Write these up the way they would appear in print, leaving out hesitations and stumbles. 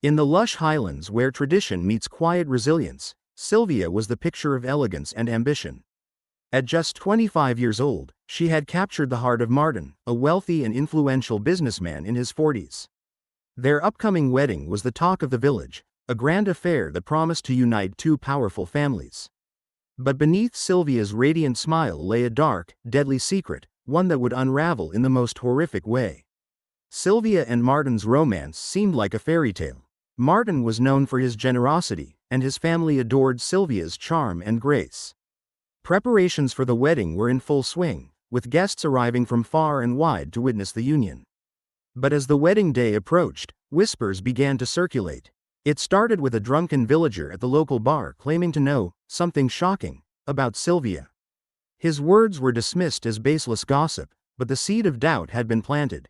In the lush highlands where tradition meets quiet resilience, Sylvia was the picture of elegance and ambition. At just 25 years old, she had captured the heart of Martin, a wealthy and influential businessman in his 40s. Their upcoming wedding was the talk of the village, a grand affair that promised to unite two powerful families. But beneath Sylvia's radiant smile lay a dark, deadly secret, one that would unravel in the most horrific way. Sylvia and Martin's romance seemed like a fairy tale. Martin was known for his generosity, and his family adored Sylvia's charm and grace. Preparations for the wedding were in full swing, with guests arriving from far and wide to witness the union. But as the wedding day approached, whispers began to circulate. It started with a drunken villager at the local bar claiming to know something shocking about Sylvia. His words were dismissed as baseless gossip, but the seed of doubt had been planted.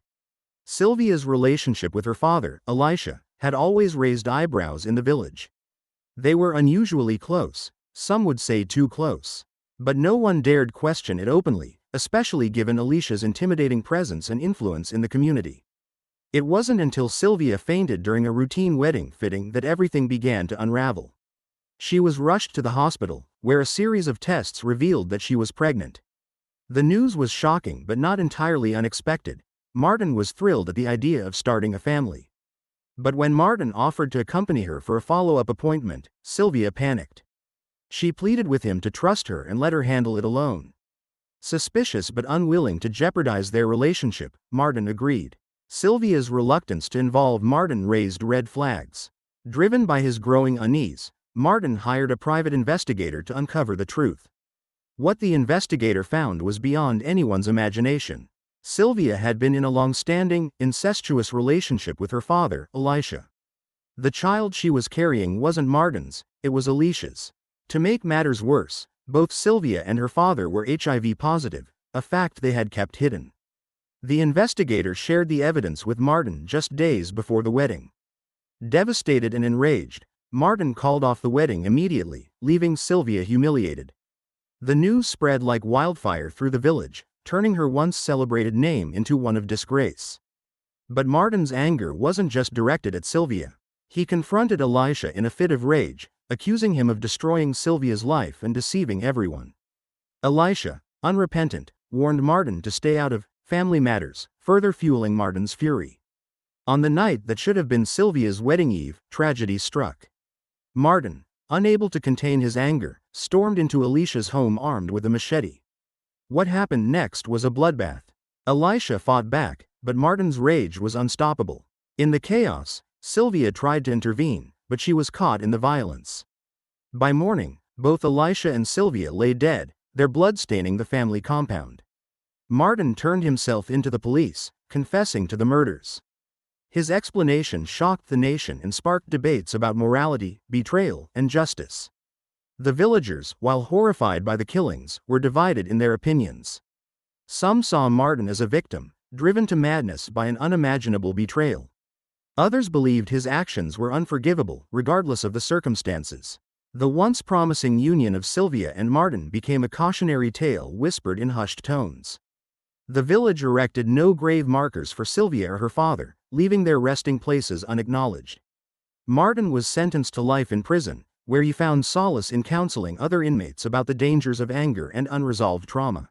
Sylvia's relationship with her father, Elisha, had always raised eyebrows in the village. They were unusually close, some would say too close. But no one dared question it openly, especially given Elisha's intimidating presence and influence in the community. It wasn't until Sylvia fainted during a routine wedding fitting that everything began to unravel. She was rushed to the hospital, where a series of tests revealed that she was pregnant. The news was shocking but not entirely unexpected. Martin was thrilled at the idea of starting a family. But when Martin offered to accompany her for a follow-up appointment, Sylvia panicked. She pleaded with him to trust her and let her handle it alone. Suspicious but unwilling to jeopardize their relationship, Martin agreed. Sylvia's reluctance to involve Martin raised red flags. Driven by his growing unease, Martin hired a private investigator to uncover the truth. What the investigator found was beyond anyone's imagination. Sylvia had been in a long-standing, incestuous relationship with her father, Elisha. The child she was carrying wasn't Martin's, it was Elisha's. To make matters worse, both Sylvia and her father were HIV positive, a fact they had kept hidden. The investigator shared the evidence with Martin just days before the wedding. Devastated and enraged, Martin called off the wedding immediately, leaving Sylvia humiliated. The news spread like wildfire through the village, turning her once celebrated name into one of disgrace. But Martin's anger wasn't just directed at Sylvia. He confronted Elisha in a fit of rage, accusing him of destroying Sylvia's life and deceiving everyone. Elisha, unrepentant, warned Martin to stay out of family matters, further fueling Martin's fury. On the night that should have been Sylvia's wedding eve, tragedy struck. Martin, unable to contain his anger, stormed into Elisha's home armed with a machete. What happened next was a bloodbath. Elisha fought back, but Martin's rage was unstoppable. In the chaos, Sylvia tried to intervene, but she was caught in the violence. By morning, both Elisha and Sylvia lay dead, their blood staining the family compound. Martin turned himself into the police, confessing to the murders. His explanation shocked the nation and sparked debates about morality, betrayal, and justice. The villagers, while horrified by the killings, were divided in their opinions. Some saw Martin as a victim, driven to madness by an unimaginable betrayal. Others believed his actions were unforgivable, regardless of the circumstances. The once promising union of Sylvia and Martin became a cautionary tale whispered in hushed tones. The village erected no grave markers for Sylvia or her father, leaving their resting places unacknowledged. Martin was sentenced to life in prison, where he found solace in counseling other inmates about the dangers of anger and unresolved trauma.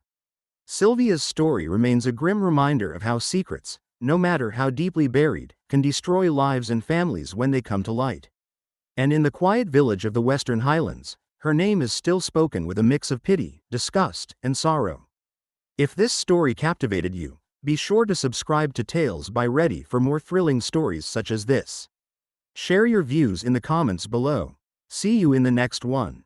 Sylvia's story remains a grim reminder of how secrets, no matter how deeply buried, can destroy lives and families when they come to light. And in the quiet village of the Western Highlands, her name is still spoken with a mix of pity, disgust, and sorrow. If this story captivated you, be sure to subscribe to Tales by Reddy for more thrilling stories such as this. Share your views in the comments below. See you in the next one.